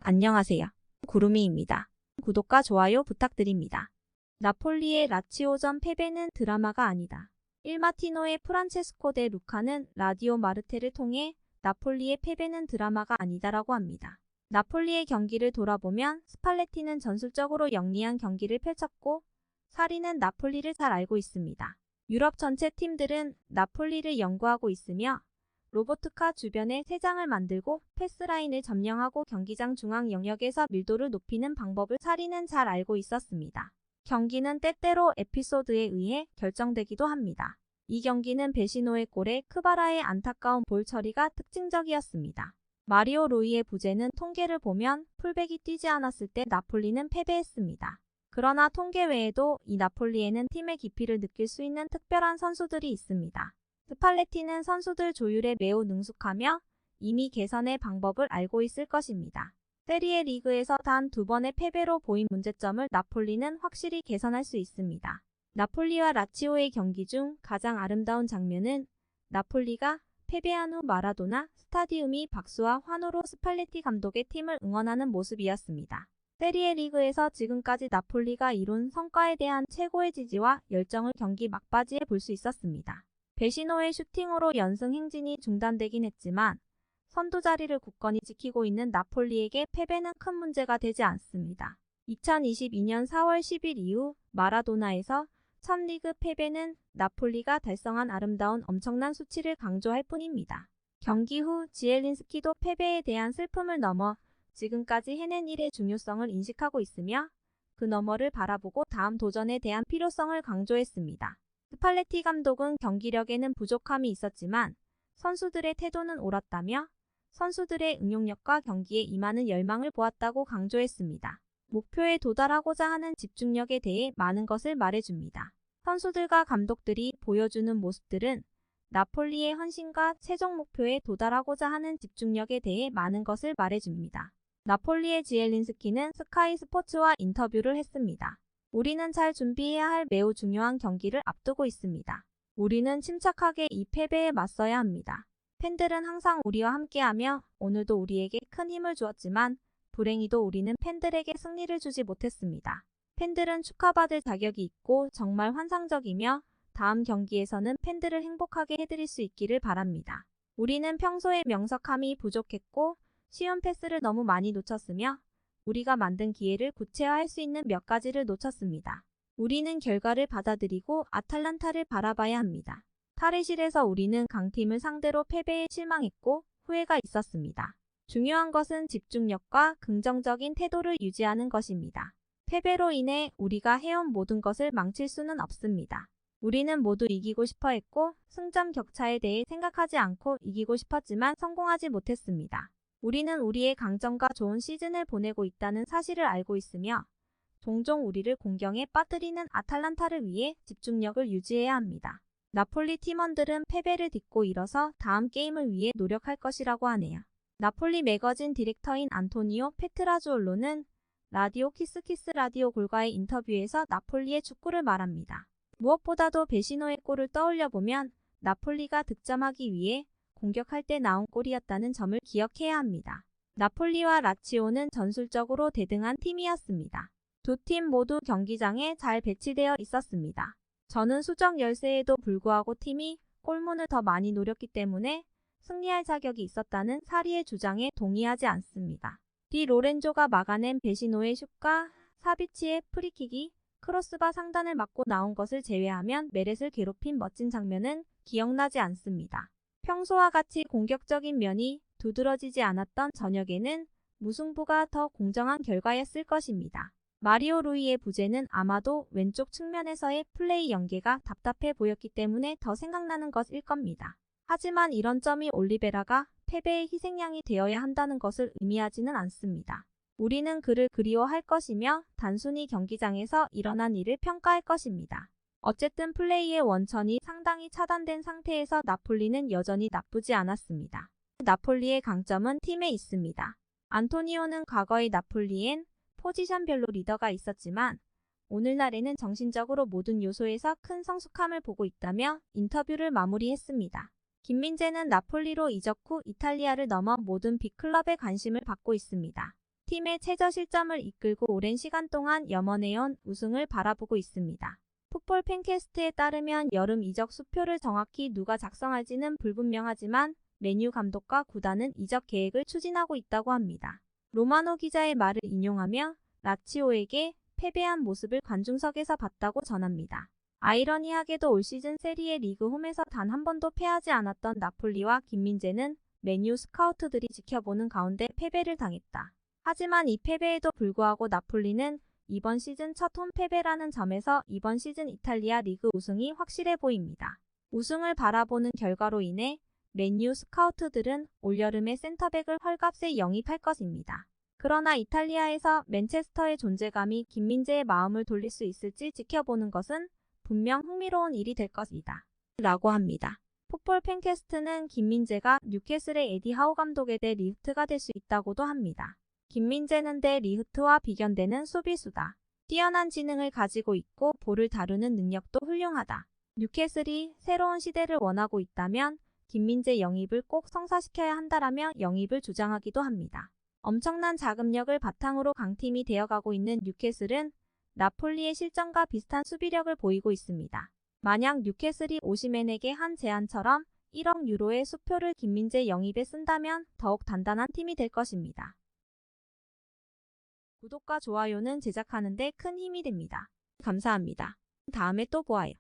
안녕하세요. 구루미입니다. 구독과 좋아요 부탁드립니다. 나폴리의 라치오전 패배는 드라마가 아니다. 일마티노의 프란체스코 데 루카는 라디오 마르테를 통해 나폴리의 패배는 드라마가 아니다라고 합니다. 나폴리의 경기를 돌아보면 스팔레티는 전술적으로 영리한 경기를 펼쳤고 사리는 나폴리를 잘 알고 있습니다. 유럽 전체 팀들은 나폴리를 연구하고 있으며 로보트카 주변에 세장을 만들고 패스라인을 점령하고 경기장 중앙 영역에서 밀도를 높이는 방법을 사리는 잘 알고 있었습니다. 경기는 때때로 에피소드에 의해 결정되기도 합니다. 이 경기는 베시노의 골에 크바라의 안타까운 볼 처리가 특징적이었습니다. 마리오 루이의 부재는 통계를 보면 풀백이 뛰지 않았을 때 나폴리는 패배했습니다. 그러나 통계 외에도 이 나폴리에는 팀의 깊이를 느낄 수 있는 특별한 선수들이 있습니다. 스팔레티는 선수들 조율에 매우 능숙하며 이미 개선의 방법을 알고 있을 것입니다. 세리에 리그에서 단 2번의 패배로 보인 문제점을 나폴리는 확실히 개선할 수 있습니다. 나폴리와 라치오의 경기 중 가장 아름다운 장면은 나폴리가 패배한 후 마라도나 스타디움이 박수와 환호로 스팔레티 감독의 팀을 응원하는 모습이었습니다. 세리에 리그에서 지금까지 나폴리가 이룬 성과에 대한 최고의 지지와 열정을 경기 막바지에 볼 수 있었습니다. 베시노의 슈팅으로 연승 행진이 중단되긴 했지만 선두 자리를 굳건히 지키고 있는 나폴리에게 패배는 큰 문제가 되지 않습니다. 2022년 4월 10일 이후 마라도나에서 첫 리그 패배는 나폴리가 달성한 아름다운 엄청난 수치를 강조할 뿐입니다. 경기 후 지엘린스키도 패배에 대한 슬픔을 넘어 지금까지 해낸 일의 중요성을 인식하고 있으며 그 너머를 바라보고 다음 도전에 대한 필요성을 강조했습니다. 스팔레티 감독은 경기력에는 부족함이 있었지만 선수들의 태도는 옳았다며 선수들의 응용력과 경기에 임하는 열망을 보았다고 강조했습니다. 목표에 도달하고자 하는 집중력에 대해 많은 것을 말해줍니다. 선수들과 감독들이 보여주는 모습들은 나폴리의 헌신과 최종 목표에 도달하고자 하는 집중력에 대해 많은 것을 말해줍니다. 나폴리의 지엘린스키는 스카이 스포츠와 인터뷰를 했습니다. 우리는 잘 준비해야 할 매우 중요한 경기를 앞두고 있습니다. 우리는 침착하게 이 패배에 맞서야 합니다. 팬들은 항상 우리와 함께하며 오늘도 우리에게 큰 힘을 주었지만 불행히도 우리는 팬들에게 승리를 주지 못했습니다. 팬들은 축하받을 자격이 있고 정말 환상적이며 다음 경기에서는 팬들을 행복하게 해드릴 수 있기를 바랍니다. 우리는 평소에 명석함이 부족했고 쉬운 패스를 너무 많이 놓쳤으며 우리가 만든 기회를 구체화할 수 있는 몇 가지를 놓쳤습니다. 우리는 결과를 받아들이고 아탈란타를 바라봐야 합니다. 탈의실에서 우리는 강팀을 상대로 패배에 실망했고 후회가 있었습니다. 중요한 것은 집중력과 긍정적인 태도를 유지하는 것입니다. 패배로 인해 우리가 해온 모든 것을 망칠 수는 없습니다. 우리는 모두 이기고 싶어 했고 승점 격차에 대해 생각하지 않고 이기고 싶었지만 성공하지 못했습니다. 우리는 우리의 강점과 좋은 시즌을 보내고 있다는 사실을 알고 있으며 종종 우리를 공경에 빠뜨리는 아탈란타를 위해 집중력을 유지해야 합니다. 나폴리 팀원들은 패배를 딛고 일어서 다음 게임을 위해 노력할 것이라고 하네요. 나폴리 매거진 디렉터인 안토니오 페트라주올로는 라디오 키스키스 라디오 골과의 인터뷰에서 나폴리의 축구를 말합니다. 무엇보다도 베시노의 골을 떠올려보면 나폴리가 득점하기 위해 공격할 때 나온 골이었다는 점을 기억해야 합니다. 나폴리와 라치오는 전술적으로 대등한 팀이었습니다. 두 팀 모두 경기장에 잘 배치되어 있었습니다. 저는 수적 열세에도 불구하고 팀이 골문을 더 많이 노렸기 때문에 승리할 자격이 있었다는 사리의 주장에 동의하지 않습니다. 디 로렌조가 막아낸 베시노의 슛과 사비치의 프리킥이 크로스바 상단을 맞고 나온 것을 제외하면 메렛을 괴롭힌 멋진 장면은 기억나지 않습니다. 평소와 같이 공격적인 면이 두드러지지 않았던 저녁에는 무승부가 더 공정한 결과였을 것입니다. 마리오 루이의 부재는 아마도 왼쪽 측면에서의 플레이 연계가 답답해 보였기 때문에 더 생각나는 것일 겁니다. 하지만 이런 점이 올리베라가 패배의 희생양이 되어야 한다는 것을 의미하지는 않습니다. 우리는 그를 그리워할 것이며 단순히 경기장에서 일어난 일을 평가할 것입니다. 어쨌든 플레이의 원천이 상당히 차단된 상태에서 나폴리는 여전히 나쁘지 않았습니다. 나폴리의 강점은 팀에 있습니다. 안토니오는 과거의 나폴리엔 포지션별로 리더가 있었지만 오늘날에는 정신적으로 모든 요소에서 큰 성숙함을 보고 있다며 인터뷰를 마무리했습니다. 김민재는 나폴리로 이적 후 이탈리아를 넘어 모든 빅클럽의 관심을 받고 있습니다. 팀의 최저 실점을 이끌고 오랜 시간 동안 염원해온 우승을 바라보고 있습니다. 풋볼 팬캐스트에 따르면 여름 이적 수표를 정확히 누가 작성할지는 불분명하지만 맨유 감독과 구단은 이적 계획을 추진하고 있다고 합니다. 로마노 기자의 말을 인용하며 라치오에게 패배한 모습을 관중석에서 봤다고 전합니다. 아이러니하게도 올 시즌 세리에 리그 홈에서 단 한 번도 패하지 않았던 나폴리와 김민재는 맨유 스카우트들이 지켜보는 가운데 패배를 당했다. 하지만 이 패배에도 불구하고 나폴리는 이번 시즌 첫 홈 패배라는 점에서 이번 시즌 이탈리아 리그 우승이 확실해 보입니다. 우승을 바라보는 결과로 인해 맨유 스카우트들은 올여름에 센터백을 헐값에 영입할 것입니다. 그러나 이탈리아에서 맨체스터의 존재감이 김민재의 마음을 돌릴 수 있을지 지켜보는 것은 분명 흥미로운 일이 될 것이다. 라고 합니다. 풋볼 팬캐스트는 김민재가 뉴캐슬의 에디 하우 감독에 대해 리흐트가 될 수 있다고도 합니다. 김민재는 대 리흐트와 비견되는 수비수다. 뛰어난 지능을 가지고 있고 볼을 다루는 능력도 훌륭하다. 뉴캐슬이 새로운 시대를 원하고 있다면 김민재 영입을 꼭 성사시켜야 한다라며 영입을 주장하기도 합니다. 엄청난 자금력을 바탕으로 강팀이 되어가고 있는 뉴캐슬은 나폴리의 실전과 비슷한 수비력을 보이고 있습니다. 만약 뉴캐슬이 오시맨에게 한 제안처럼 1억 유로의 수표를 김민재 영입에 쓴다면 더욱 단단한 팀이 될 것입니다. 구독과 좋아요는 제작하는 데 큰 힘이 됩니다. 감사합니다. 다음에 또 보아요.